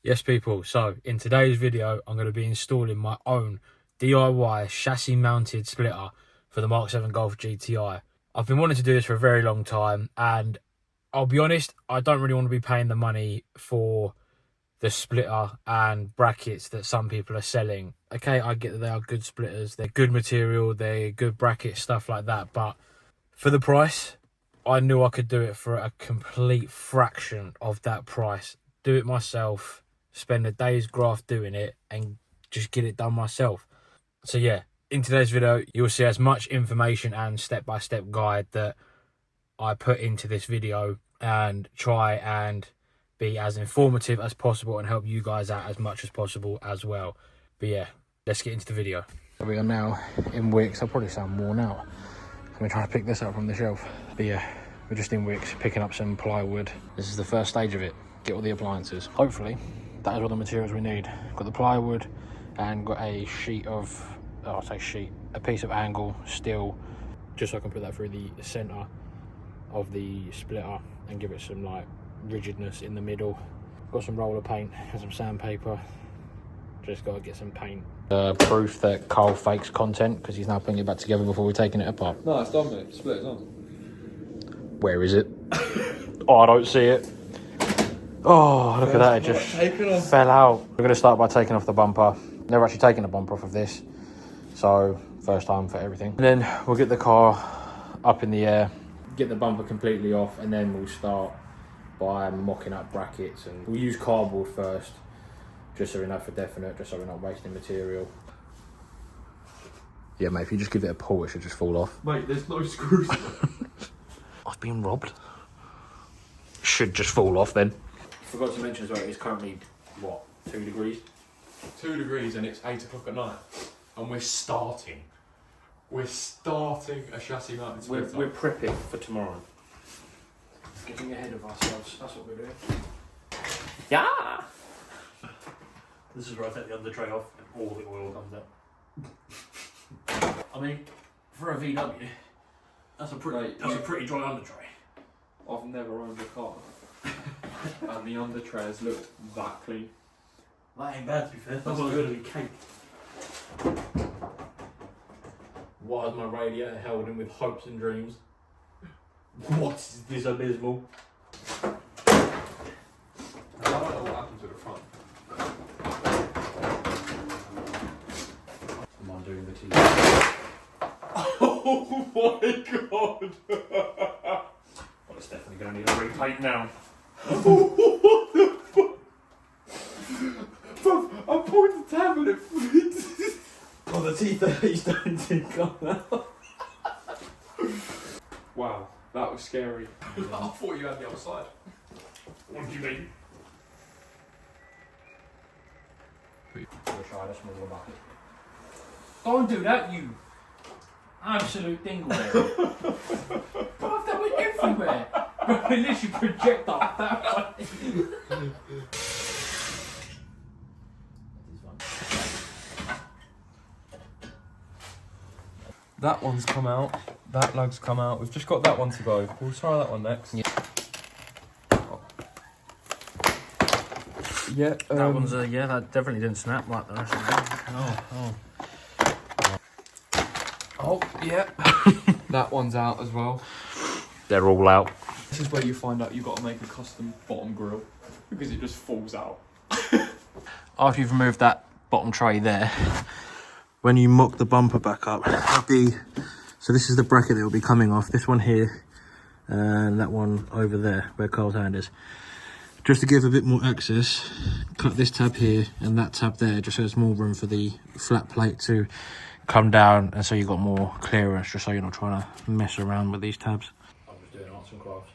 Yes people, so in today's video I'm going to be installing my own DIY chassis mounted splitter for the MK7 Golf GTI. I've been wanting to do this for a very long time, and I'll be honest, I don't really want to be paying the money for the splitter and brackets that some people are selling. Okay, I get that they are good splitters, they're good material, they're good brackets, stuff like that, but for the price, I knew I could do it for a complete fraction of that price. Do it myself, spend a day's graft doing it, and just get it done myself. So yeah, in today's video, you'll see as much information and step-by-step guide that I put into this video, and try and be as informative as possible and help you guys out as much as possible as well. But yeah, let's get into the video. We are now in Wicks. I'll probably sound worn out. I've been trying to pick this up from the shelf. But yeah, we're just in Wicks picking up some plywood. This is the first stage of it. Get all the appliances. Hopefully, that is all the materials we need. Got the plywood and got a sheet of, I'll say sheet, a piece of angle steel, just so I can put that through the center of the splitter and give it some like rigidness in the middle. Got some roller paint and some sandpaper. Just got to get some paint. Proof that Carl fakes content because he's now putting it back together before we're taking it apart. No, it's done, mate. Split, it's on. Where is it? Oh, I don't see it. Oh, look at that, it just fell out. We're going to start by taking off the bumper. Never actually taken a bumper off of this, so first time for everything. And then we'll get the car up in the air, get the bumper completely off, and then we'll start by mocking up brackets. And we'll use cardboard first, just so we know for definite, just so we're not wasting material. Yeah, mate, if you just give it a pull, it should just fall off. Mate, there's no screws. I've been robbed. Should just fall off then. Forgot to mention as well, it's currently, what, 2 degrees? 2 degrees and it's 8 o'clock at night. And we're starting. We're starting a chassis mounted splitter. We're prepping for tomorrow. Getting ahead of ourselves, that's what we're doing. Yeah! This is where I take the under tray off and all the oil comes out. I mean, for a VW, that's a pretty dry under tray. I've never owned a car. And the under trays look that clean. That ain't bad, to be fair. That's not going to be cake. Why is my radiator held in with hopes and dreams? What is this abysmal? I don't know what happened to the front. I'm undoing the TV. Oh my god! Well, it's definitely going to need a repaint now. What the fuck? I pulled the tablet. Oh, the T30s don't come out. Wow, that was scary. I thought you had the other side. What do you mean? We'll try this smaller bucket. Don't do that, you absolute dingleberry. Fuck, that went everywhere. We literally projectile that way. That one's come out. That lug's come out. We've just got that one to go. We'll try that one next. Yeah. Yeah. That one's yeah, that definitely didn't snap like that. Oh, yeah. That one's out as well. They're all out. This is where you find out you've got to make a custom bottom grille because it just falls out. After you've removed that bottom tray there, when you mock the bumper back up, so this is the bracket that will be coming off, this one here and that one over there where Carl's hand is. Just to give a bit more access, cut this tab here and that tab there, just so there's more room for the flat plate to come down, and so you've got more clearance, just so you're not trying to mess around with these tabs. I'm just doing arts and crafts.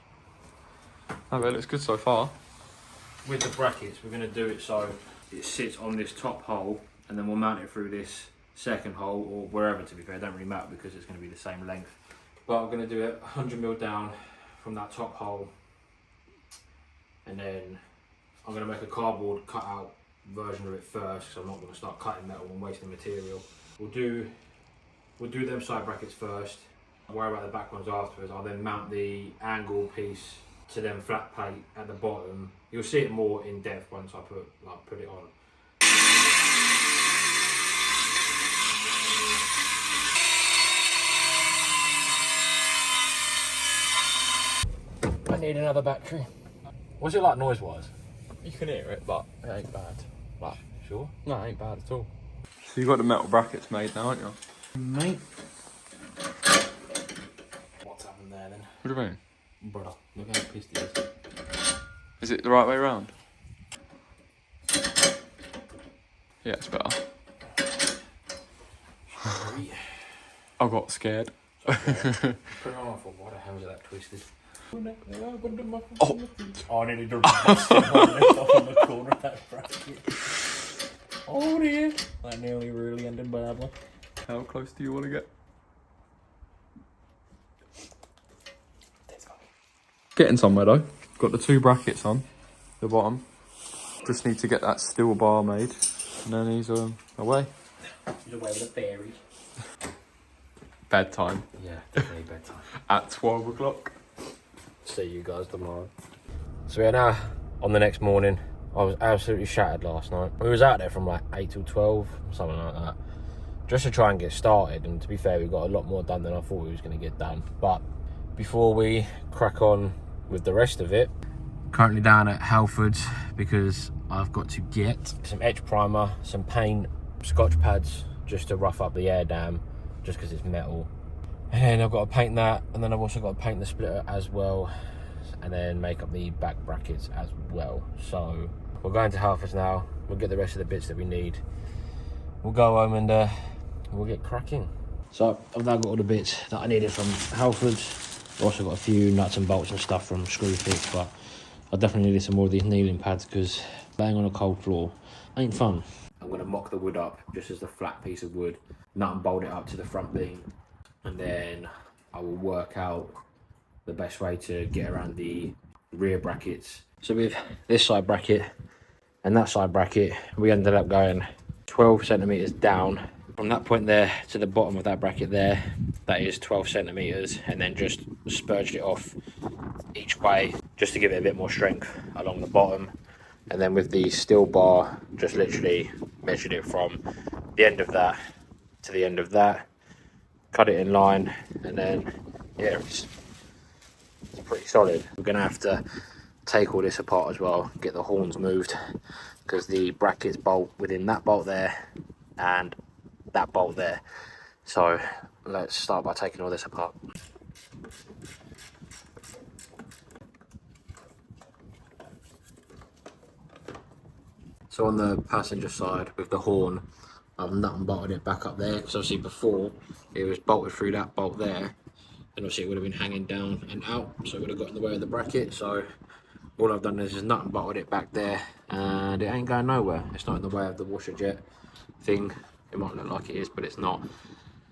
Oh, that looks good so far. With the brackets, we're going to do it so it sits on this top hole, and then we'll mount it through this second hole, or wherever, to be fair. It don't really matter because it's going to be the same length. But I'm going to do it 100mm down from that top hole, and then I'm going to make a cardboard cut out version of it first, because I'm not going to start cutting metal and wasting material. We'll do them side brackets first. I'll worry about the back ones afterwards. I'll then mount the angle piece to then flat plate at the bottom. You'll see it more in depth once I put it on. I need another battery. What's it like noise-wise? You can hear it, but it ain't bad. Like, Sure. no, it ain't bad at all. So you've got the metal brackets made now, haven't you? Mate. What's happened there then? What do you mean? Brother, look how pissed he is. Is it the right way around? Yeah, it's better. I got scared. Put it on, I thought, why the hell is that twisted? Oh. I nearly dropped on the corner of that bracket. Oh dear. That nearly really ended badly. How close do you want to get? Getting somewhere though. Got the 2 brackets on the bottom. Just need to get that steel bar made, and then he's away. He's away with the fairies. Bedtime Yeah, definitely bedtime. at 12 o'clock. See you guys tomorrow. So we're now on the next morning. I was absolutely shattered last night. We was out there from like 8 till 12, something like that, just to try and get started. And to be fair, we got a lot more done than I thought we was going to get done. But before we crack on with the rest of it, currently down at Halford's because I've got to get some edge primer, some paint, scotch pads just to rough up the air dam, just because it's metal. And then I've got to paint that, and then I've also got to paint the splitter as well, and then make up the back brackets as well. So we're going to Halford's now. We'll get the rest of the bits that we need. We'll go home and we'll get cracking. So I've now got all the bits that I needed from Halford's. I've also got a few nuts and bolts and stuff from Screwfix, but I definitely needed some more of these kneeling pads because laying on a cold floor ain't fun. I'm going to mock the wood up just as a flat piece of wood, nut and bolt it up to the front beam, and then I will work out the best way to get around the rear brackets. So with this side bracket and that side bracket, we ended up going 12 centimeters down from that point there to the bottom of that bracket there. That is 12 centimeters, and then just spurged it off each way just to give it a bit more strength along the bottom. And then with the steel bar, just literally measured it from the end of that to the end of that, cut it in line, and then yeah, it's pretty solid. We're gonna have to take all this apart as well, get the horns moved, because the brackets bolt within that bolt there and that bolt there. So let's start by taking all this apart. So on the passenger side with the horn, I've nut and bolted it back up there, because obviously before it was bolted through that bolt there, and obviously it would have been hanging down and out, so it would have got in the way of the bracket. So all I've done is just nut and bolted it back there, and it ain't going nowhere. It's not in the way of the washer jet thing. It might look like it is, but it's not.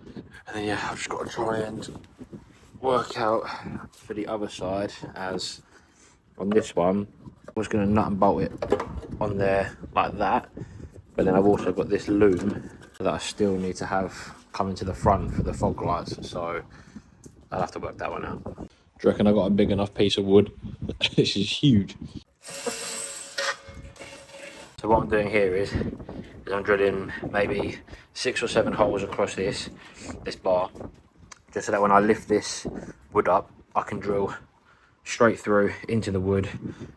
And then yeah, I've just got to try and work out for the other side, as on this one I was going to nut and bolt it on there like that, but then I've also got this loom that I still need to have coming to the front for the fog lights, so I'll have to work that one out. Do you reckon I got a big enough piece of wood? This is huge. So what I'm doing here is I'm drilling maybe 6 or 7 holes across this bar, just so that when I lift this wood up, I can drill straight through into the wood,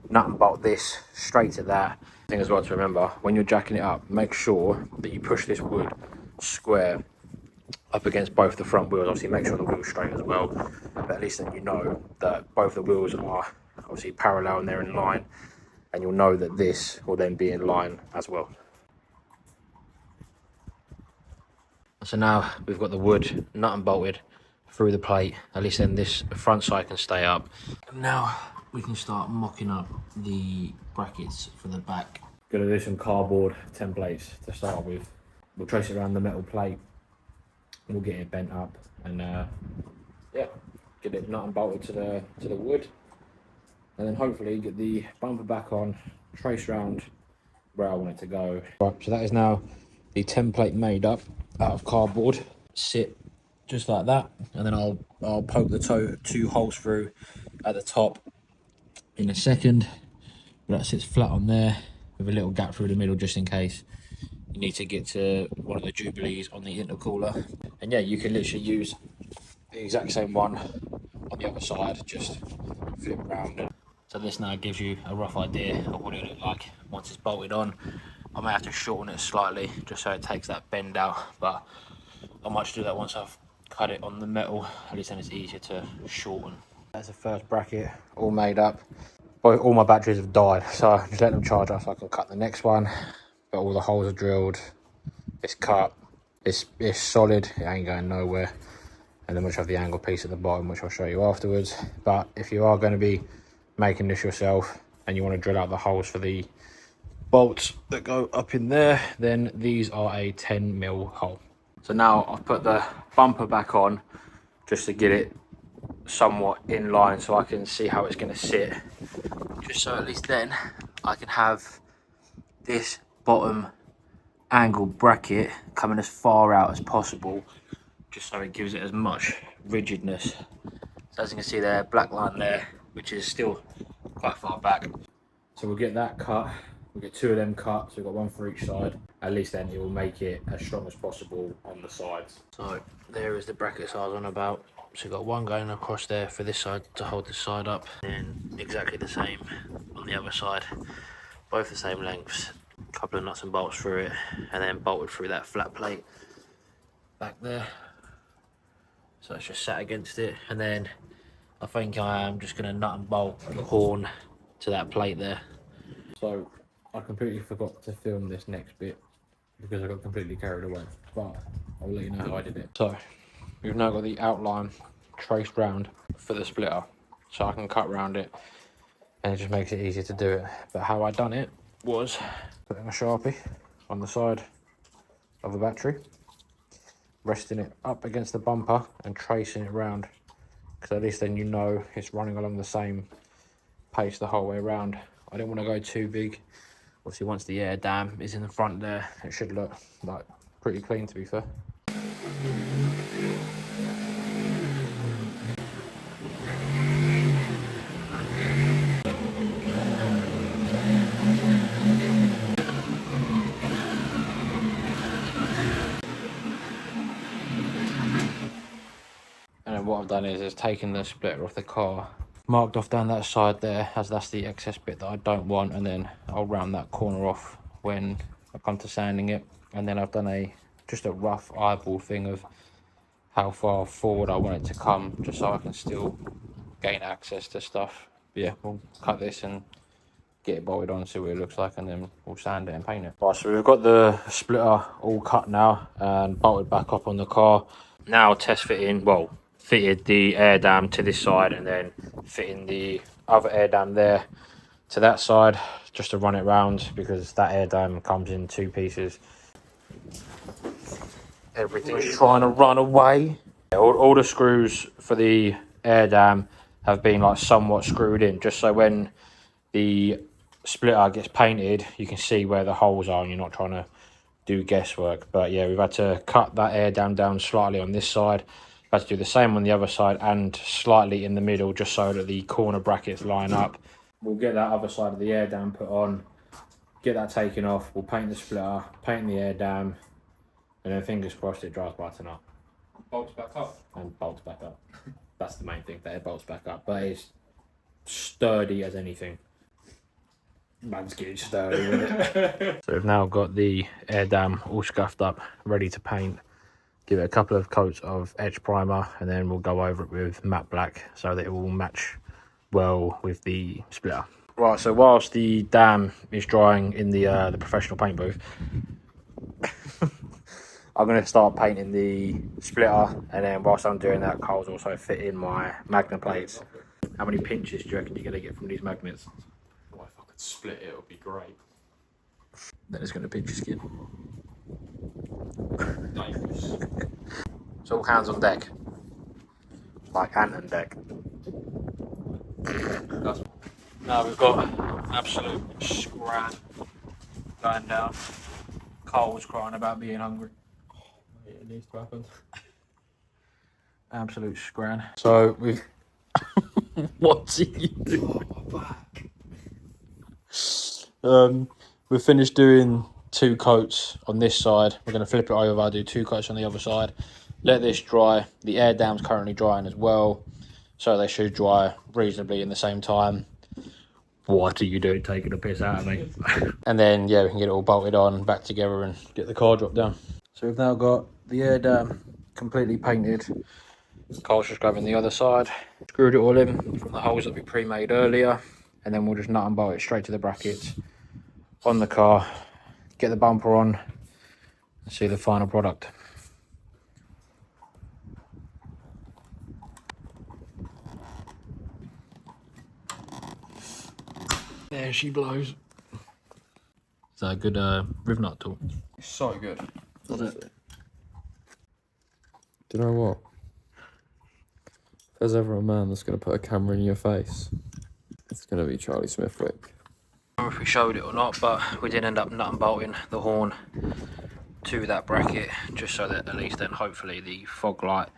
nut and bolt this straight to that. Thing as well to remember, when you're jacking it up, make sure that you push this wood square up against both the front wheels. Obviously make sure the wheel's straight as well, but at least then you know that both the wheels are obviously parallel and they're in line, and you'll know that this will then be in line as well. So now we've got the wood nut and bolted through the plate, at least then this front side can stay up. And now we can start mocking up the brackets for the back. Gonna do some cardboard templates to start with. We'll trace it around the metal plate, we'll get it bent up, and yeah, get it nut and bolted to the wood, and then hopefully get the bumper back on, trace round where I want it to go. Right, so that is now the template made up out of cardboard. Sit just like that, and then I'll poke the 2 holes through at the top, in a second. But that sits flat on there with a little gap through the middle just in case you need to get to one of the Jubilees on the intercooler. And yeah, you can literally use the exact same one on the other side, just flip around. So this now gives you a rough idea of what it'll look like once it's bolted on. I may have to shorten it slightly just so it takes that bend out, but I might do that once I've cut it on the metal. At least then it's easier to shorten. That's the first bracket all made up. All my batteries have died, so just let them charge up so I can cut the next one. But all the holes are drilled, it's cut, it's solid, it ain't going nowhere. And then we have the angle piece at the bottom, which I'll show you afterwards. But if you are going to be making this yourself and you want to drill out the holes for the bolts that go up in there, then these are a 10mm hole. So now I've put the bumper back on just to get it somewhat in line so I can see how it's going to sit, just so at least then I can have this bottom angle bracket coming as far out as possible, just so it gives it as much rigidness. So as you can see there, black line there, which is still quite far back. So we'll get that cut, we'll get 2 of them cut, so we've got one for each side. At least then it will make it as strong as possible on the sides. So there is the brackets I was on about. So we've got one going across there for this side to hold this side up, and exactly the same on the other side, both the same lengths. A couple of nuts and bolts through it, and then bolted through that flat plate back there. So it's just sat against it, and then I think I am just going to nut and bolt the horn to that plate there. So I completely forgot to film this next bit because I got completely carried away, but I'll let you know how I did it. So we've now got the outline traced round for the splitter, so I can cut round it, and it just makes it easier to do it. But how I done it was putting a Sharpie on the side of the battery, resting it up against the bumper and tracing it round, because at least then you know it's running along the same pace the whole way around. I didn't want to go too big. Obviously once the air dam is in the front there, it should look like pretty clean, to be fair. And then what I've done is taken the splitter off the car, marked off down that side there, as that's the excess bit that I don't want, and then I'll round that corner off when I come to sanding it. And then I've done just a rough eyeball thing of how far forward I want it to come, just so I can still gain access to stuff. But yeah, we'll cut this and get it bolted on, see what it looks like, and then we'll sand it and paint it. Right, so we've got the splitter all cut now and bolted back up on the car. Now test fitting, well, fitted the air dam to this side, and then fitting the other air dam there to that side, just to run it round, because that air dam comes in 2 pieces. Everything's trying to run away. All the screws for the air dam have been like somewhat screwed in, just so when the splitter gets painted you can see where the holes are and you're not trying to do guesswork. But yeah, we've had to cut that air dam down slightly on this side, had to do the same on the other side and slightly in the middle, just so that the corner brackets line up. We'll get that other side of the air dam put on, get that taken off, we'll paint the splitter, paint the air dam, and then fingers crossed it dries by tonight. Bolts back up. And bolts back up. That's the main thing, that it bolts back up, but it's sturdy as anything. Man's getting sturdy with it. So we've now got the air dam all scuffed up, ready to paint. Give it a couple of coats of etch primer, and then we'll go over it with matte black so that it will match well with the splitter. Right, so whilst the dam is drying in the professional paint booth, I'm going to start painting the splitter, and then whilst I'm doing that, Carl's also fitting my magnet plates. How many pinches do you reckon you're going to get from these magnets? Well, if I could split it, it would be great. Then it's going to pinch your skin. Dangerous. It's all hands on deck. Like Ant on deck. Now we've got absolute scran going down. Carl was crying about being hungry. It needs to happen. Absolute scran. So we've... What's he doing? Oh, my back. We've finished doing 2 coats on this side. We're going to flip it over, do 2 coats on the other side. Let this dry. The air dam's currently drying as well, so they should dry reasonably in the same time. What are you doing taking a piss out of me? And then, yeah, we can get it all bolted on, back together and get the car dropped down. So we've now got the air dam completely painted. Carl's just grabbing the other side. Screwed it all in from the holes that we pre-made earlier. And then we'll just nut and bolt it straight to the brackets on the car. Get the bumper on and see the final product. There she blows. Is that a good riv nut tool? It's so good. Does it? Do you know what? If there's ever a man that's going to put a camera in your face, it's going to be Charlie Smithwick. I don't know if we showed it or not, but we did end up nut and bolting the horn to that bracket, just so that at least then hopefully the fog light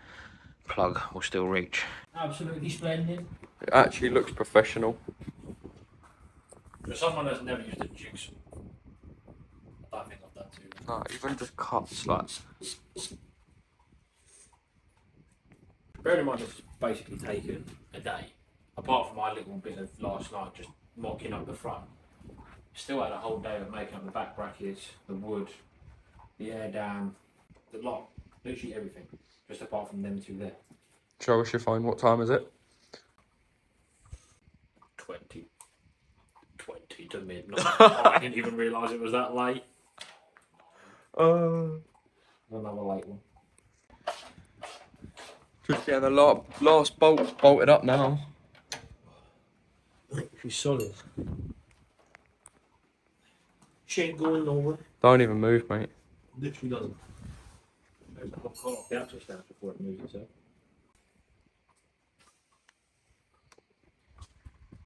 plug will still reach. Absolutely splendid. It actually looks professional. For someone that's never used a jigsaw, I don't think I've done too much. No, even just cuts like. Bear in mind it's basically taken a day. Apart from my little bit of last night just mocking up the front. Still had a whole day of making up the back brackets, the wood, the air dam, the lot. Literally everything. Just apart from them 2 there. Show us your phone. What time is it? 20 to midnight. I didn't even realise it was that late. Another late one. Just getting the last bolts bolted up now. She's solid. She ain't going nowhere. Don't even move, mate. Literally doesn't. There's a whole car off the axle stands before it moves itself.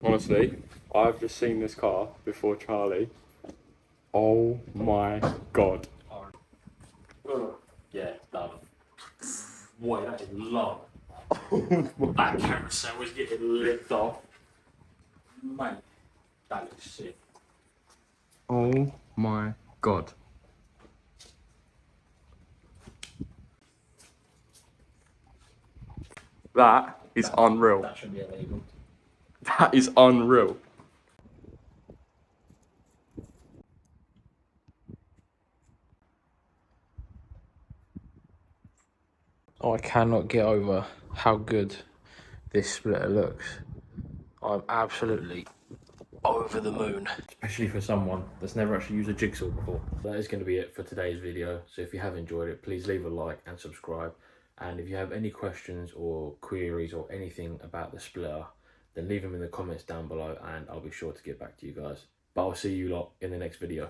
Honestly, I've just seen this car before Charlie. Oh my god. Yeah, done. Boy, that is long. That carousel was getting licked off. Mate, that looks sick. Oh my god. That is unreal. That should be illegal. That is unreal. Oh, I cannot get over how good this splitter looks. I'm absolutely over the moon. Especially for someone that's never actually used a jigsaw before. That is going to be it for today's video. So if you have enjoyed it, please leave a like and subscribe. And if you have any questions or queries or anything about the splitter, then leave them in the comments down below and I'll be sure to get back to you guys. But I'll see you lot in the next video.